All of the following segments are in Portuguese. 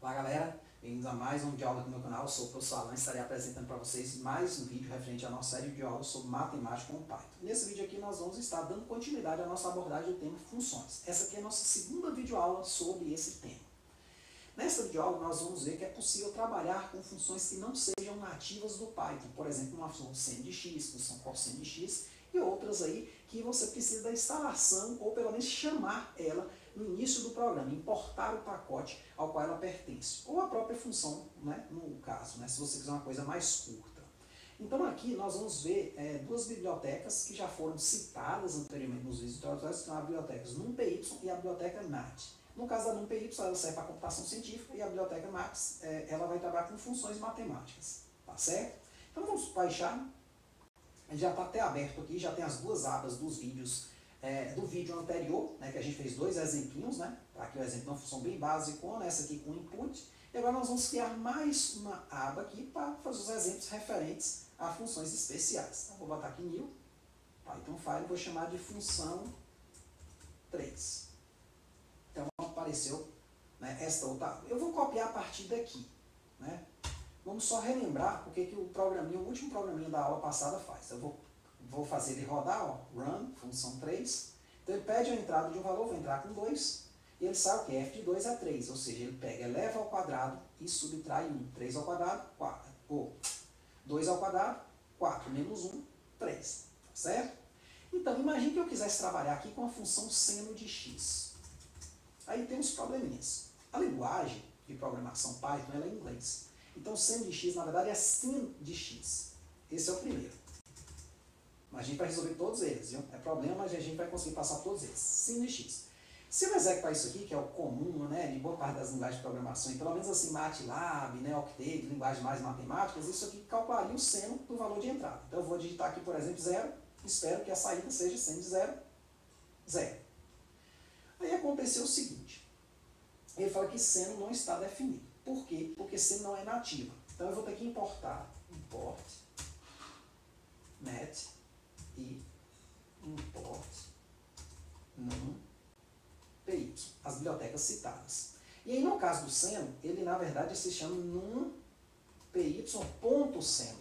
Olá galera, bem-vindos a mais um vídeo aula aqui no meu canal. Eu sou o professor Alan e estarei apresentando para vocês mais um vídeo referente à nossa série de aulas sobre matemática com Python. Nesse vídeo aqui nós vamos estar dando continuidade à nossa abordagem do tema funções. Essa aqui é a nossa segunda videoaula sobre esse tema. Nesta videoaula nós vamos ver que é possível trabalhar com funções que não sejam nativas do Python. Por exemplo, uma função seno de x, função cosseno de x e outras aí que você precisa da instalação ou pelo menos chamar ela no início do programa, importar o pacote ao qual ela pertence, ou a própria função, né, no caso, né, se você quiser uma coisa mais curta. Então aqui nós vamos ver duas bibliotecas que já foram citadas anteriormente nos vídeos introdutórios, que são a biblioteca NumPy e a biblioteca MAT. No caso da NumPy, ela serve para computação científica e a biblioteca MAT, ela vai trabalhar com funções matemáticas, tá certo? Então vamos baixar, já está até aberto aqui, já tem as duas abas dos vídeos do vídeo anterior, né, que a gente fez dois exemplinhos, né? Tá aqui o exemplo de uma função bem básica, essa aqui com input. E agora nós vamos criar mais uma aba aqui para fazer os exemplos referentes a funções especiais. Então, vou botar aqui new, Python file, vou chamar de função 3. Então apareceu, né, esta outra aba. Eu vou copiar a partir daqui, né? Vamos só relembrar o que o programinha, o último programinha da aula passada faz. Eu vou fazer ele rodar, ó, run, função 3. Então ele pede a entrada de um valor, vou entrar com 2, e ele sabe o que? F de 2 é 3, ou seja, ele pega, eleva ao quadrado e subtrai 1. 3 ao quadrado, 4. Ou 2 ao quadrado, 4 menos 1, 3. Certo? Então, imagine que eu quisesse trabalhar aqui com a função seno de x. Aí tem uns probleminhas. A linguagem de programação Python ela é em inglês. Então, seno de x, na verdade, é sin de x. Esse é o primeiro. Mas a gente vai resolver todos eles, viu? É problema, mas a gente vai conseguir passar todos eles. Sin de x. Se eu executar isso aqui, que é o comum, né, de boa parte das linguagens de programação, e pelo menos assim, MATLAB, né, Octave, linguagens mais matemáticas, isso aqui calcularia o seno do valor de entrada. Então eu vou digitar aqui, por exemplo, 0, espero que a saída seja seno de 0, 0. Aí aconteceu o seguinte, ele fala que seno não está definido. Por quê? Porque seno não é nativa. Então eu vou ter que importar, import, net, e import NumPy, as bibliotecas citadas. E aí no caso do seno, ele na verdade se chama NumPy.seno.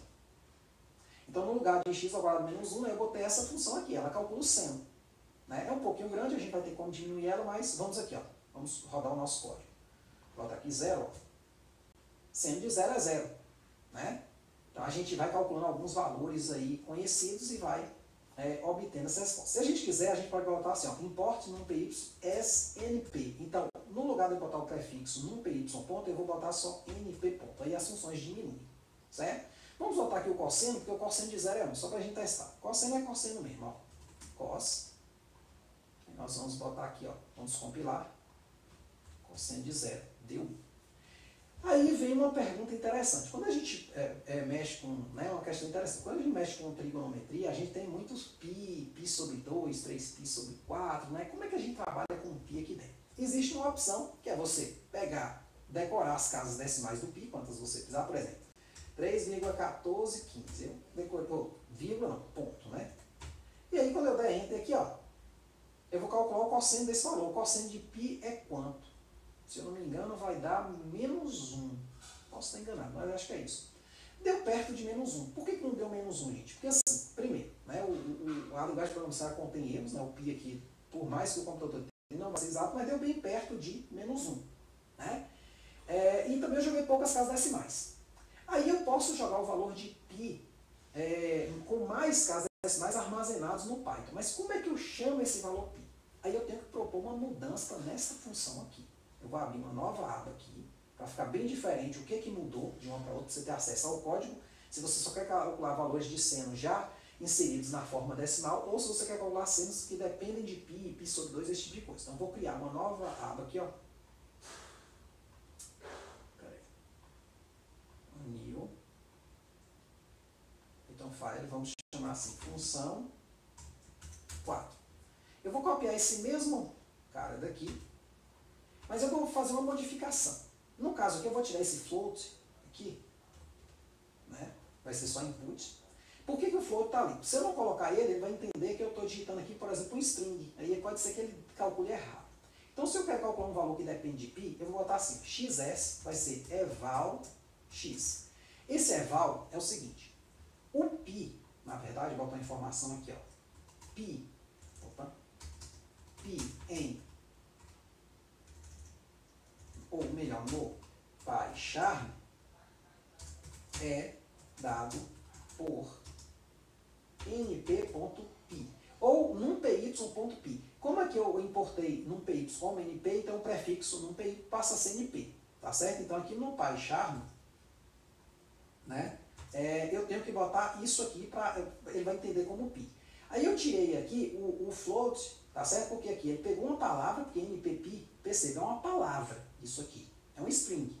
Então no lugar de x ao quadrado menos 1, eu botei essa função aqui, ela calcula o seno. Né? É um pouquinho grande, a gente vai ter como diminuir ela, mas vamos aqui, ó, vamos rodar o nosso código. Vou botar aqui 0, ó. Seno de 0 é 0. Né? Então a gente vai calculando alguns valores aí conhecidos e vai obtendo essa resposta. Se a gente quiser, a gente pode botar assim, ó, import NumPy snp. Então, no lugar de eu botar o prefixo NumPy ponto, eu vou botar só np ponto. Aí as funções diminuem, certo? Vamos botar aqui o cosseno, porque o cosseno de 0 é 1, só para a gente testar. Cosseno é cosseno mesmo, ó. Cos. E nós vamos botar aqui, ó, vamos compilar. Cosseno de 0, deu 1. Aí vem uma pergunta interessante. Quando a gente mexe com, né, uma questão interessante, quando a gente mexe com trigonometria, a gente tem muitos π, π sobre 2, 3π sobre 4, né? Como é que a gente trabalha com π aqui dentro? Existe uma opção, que é você pegar, decorar as casas decimais do π, quantas você precisar, por exemplo, 3,1415, eu decorei, vírgula não, ponto, né? E aí quando eu der enter aqui, ó, eu vou calcular o cosseno desse valor. O cosseno de π é quanto? Se eu não me engano, vai dar menos 1. Posso estar enganado, mas acho que é isso. Deu perto de menos 1. Por que não deu menos 1, gente? Porque assim, primeiro, né, a linguagem de programação contém erros, né, o π aqui, por mais que o computador tenha, não vai ser exato, mas deu bem perto de menos 1. Né? E também eu joguei poucas casas decimais. Aí eu posso jogar o valor de π com mais casas decimais armazenados no Python. Mas como é que eu chamo esse valor π? Aí eu tenho que propor uma mudança nessa função aqui. Eu vou abrir uma nova aba aqui, para ficar bem diferente o que mudou de uma para outra, você ter acesso ao código. Se você só quer calcular valores de seno já inseridos na forma decimal, ou se você quer calcular senos que dependem de π, π sobre 2, esse tipo de coisa. Então eu vou criar uma nova aba aqui, ó. New. Então file, vamos chamar assim, função 4. Eu vou copiar esse mesmo cara daqui, mas eu vou fazer uma modificação. No caso aqui, eu vou tirar esse float aqui, né? Vai ser só input. Por que o float está ali? Se eu não colocar ele, ele vai entender que eu estou digitando aqui, por exemplo, um string. Aí pode ser que ele calcule errado. Então, se eu quero calcular um valor que depende de π, eu vou botar assim, xs vai ser eval x. Esse eval é o seguinte, o π, na verdade, vou botar uma informação aqui, ó, π em, ou melhor, no pi_charm, é dado por np.π, ou num py.π. Como é que eu importei num py como np, então o prefixo num py passa a ser np, tá certo? Então aqui no pi_charm, né, eu tenho que botar isso aqui, ele vai entender como π. Aí eu tirei aqui o float, tá certo? Porque aqui ele pegou uma palavra, porque np_p, perceba, é uma palavra, isso aqui, é um string.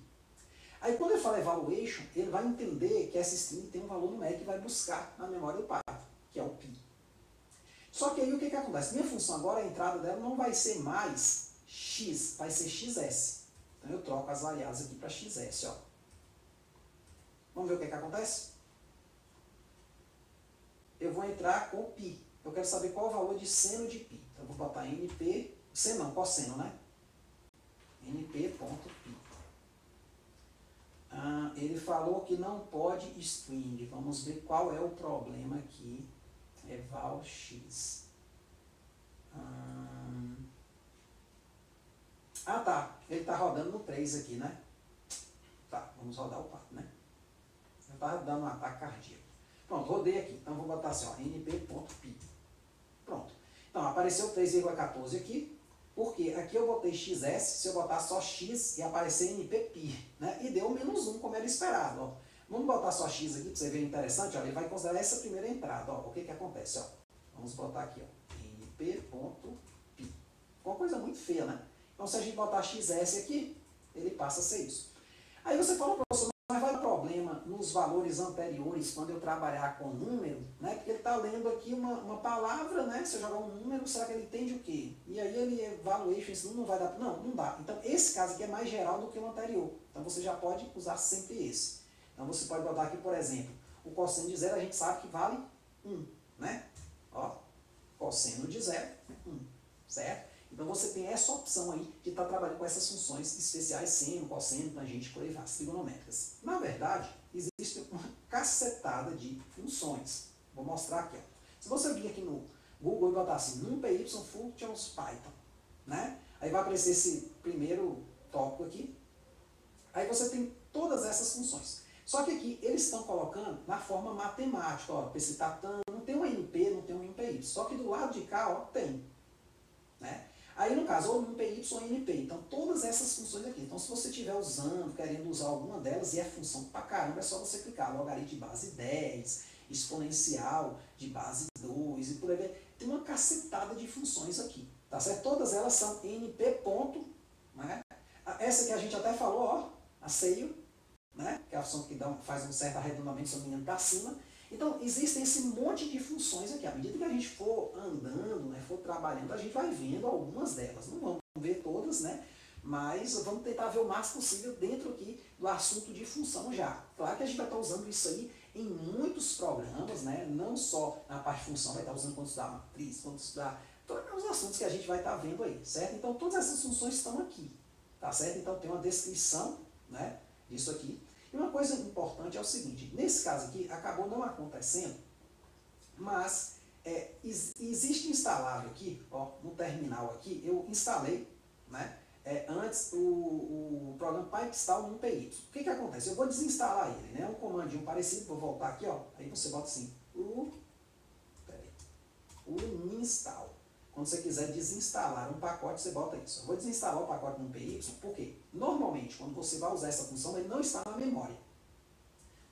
Aí quando eu falo evaluation, ele vai entender que essa string tem um valor numérico que vai buscar na memória do Python, que é o π. Só que aí o que acontece? Minha função agora, a entrada dela não vai ser mais x, vai ser xs. Então eu troco as variáveis aqui para xs, ó. Vamos ver o que acontece? Eu vou entrar com π. Eu quero saber qual é o valor de seno de π. Então eu vou botar np, seno não, cosseno, né? np.π. Ele falou que não pode string. Vamos ver qual é o problema aqui. Eval x. Tá. Ele está rodando no 3 aqui, né? Tá, vamos rodar o 4, né? Eu estava dando um ataque cardíaco. Pronto, rodei aqui. Então vou botar assim, ó, np.π. Pronto. Então apareceu 3,14 aqui. Porque aqui eu botei xs, se eu botar só x e aparecer np_p, né? E deu menos 1, como era esperado, ó. Vamos botar só x aqui para você ver interessante, ó. Ele vai considerar essa primeira entrada, ó. O que acontece, ó? Vamos botar aqui, ó, np.p. Uma coisa muito feia, né? Então se a gente botar xs aqui, ele passa a ser isso. Aí você fala, professor, mas vai dar problema nos valores anteriores, quando eu trabalhar com número, né? Porque ele está lendo aqui uma palavra, né? Se eu jogar um número, será que ele entende o quê? E aí ele evaluation, isso não vai dar. Não dá. Então esse caso aqui é mais geral do que o anterior. Então você já pode usar sempre esse. Então você pode botar aqui, por exemplo, o cosseno de zero a gente sabe que vale 1, né? Ó, cosseno de zero, 1, certo? Então você tem essa opção aí de estar trabalhando com essas funções especiais, seno, cosseno, tangente, por aí vai, trigonométricas. Na verdade, existe uma cacetada de funções. Vou mostrar aqui, ó. Se você vir aqui no Google e botar assim, NumPy Functions Python, né? Aí vai aparecer esse primeiro tópico aqui. Aí você tem todas essas funções. Só que aqui eles estão colocando na forma matemática, ó, esse tatã, não tem um NP, não tem um NPY. Só que do lado de cá, ó, tem, né? Aí, no caso, ou NPY ou NP. Então, todas essas funções aqui. Então, se você estiver usando, querendo usar alguma delas, e é função pra caramba, é só você clicar. Logaritmo de base 10, exponencial de base 2 e por aí. Tem uma cacetada de funções aqui, tá certo? Todas elas são NP ponto, né? Essa que a gente até falou, ó, a seio, né? Que é a função que faz um certo arredondamento, se não me engano, para cima. Então, existem esse monte de funções aqui. À medida que a gente for andando, né, for trabalhando, a gente vai vendo algumas delas. Não vamos ver todas, né? Mas vamos tentar ver o máximo possível dentro aqui do assunto de função já. Claro que a gente vai estar usando isso aí em muitos programas, né? Não só na parte de função, vai estar usando quando estudar matriz, quando estudar todos os assuntos que a gente vai estar vendo aí, certo? Então, todas essas funções estão aqui, tá certo? Então, tem uma descrição, né, disso aqui. E uma coisa importante é o seguinte, nesse caso aqui, acabou não acontecendo, mas existe instalável aqui, ó, no terminal aqui, eu instalei, né, antes o programa PyXtal NumPy. O que acontece? Eu vou desinstalar ele, né, um comandinho parecido, vou voltar aqui, ó, aí você bota assim, uninstall. Quando você quiser desinstalar um pacote, você bota isso. Eu vou desinstalar o pacote NumPy, por quê? Normalmente, quando você vai usar essa função, ele não está na memória.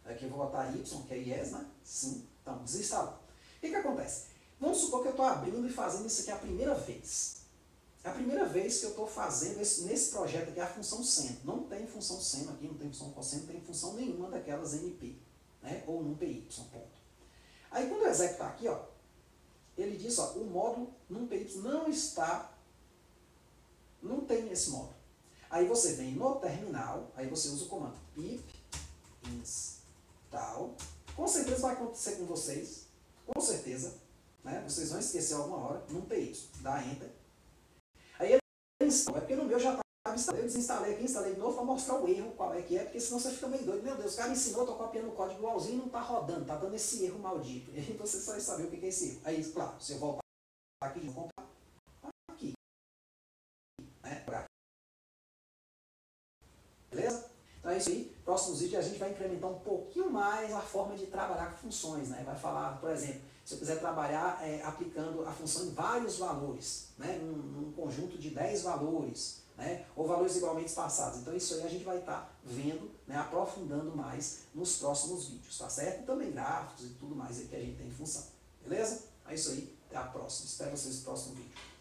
Aqui eu vou botar y, que é yes, né? Sim. Então, desinstalou. O que acontece? Vamos supor que eu estou abrindo e fazendo isso aqui a primeira vez. É a primeira vez que eu estou fazendo nesse projeto aqui a função seno. Não tem função seno aqui, não tem função cosseno, não tem função nenhuma daquelas NP, né? Ou NumPy, ponto. Aí quando eu executar aqui, ó, ele diz, ó, o módulo NumPy não tem esse módulo. Aí você vem no terminal, aí você usa o comando pip install. Com certeza vai acontecer com vocês, com certeza, né? Vocês vão esquecer alguma hora, NumPy, dá enter. Aí ele pensando, é porque no meu já estava instalado. Eu desinstalei aqui, instalei de novo para mostrar o erro, qual é que é, porque senão você fica meio doido. Meu Deus, o cara ensinou, estou copiando o código igualzinho e não está rodando, está dando esse erro maldito. E aí você só vai saber o que é esse erro. Aí, claro, se eu voltar aqui de novo, aqui, né? Beleza? Então é isso aí. Próximos vídeos a gente vai implementar um pouquinho mais a forma de trabalhar com funções, né? Vai falar, por exemplo, se eu quiser trabalhar aplicando a função em vários valores, né? Num conjunto de 10 valores, né? Ou valores igualmente espaçados. Então isso aí a gente vai estar vendo, né? Aprofundando mais nos próximos vídeos, tá certo? E também gráficos e tudo mais aí que a gente tem em função. Beleza? É isso aí. Até a próxima. Espero vocês no próximo vídeo.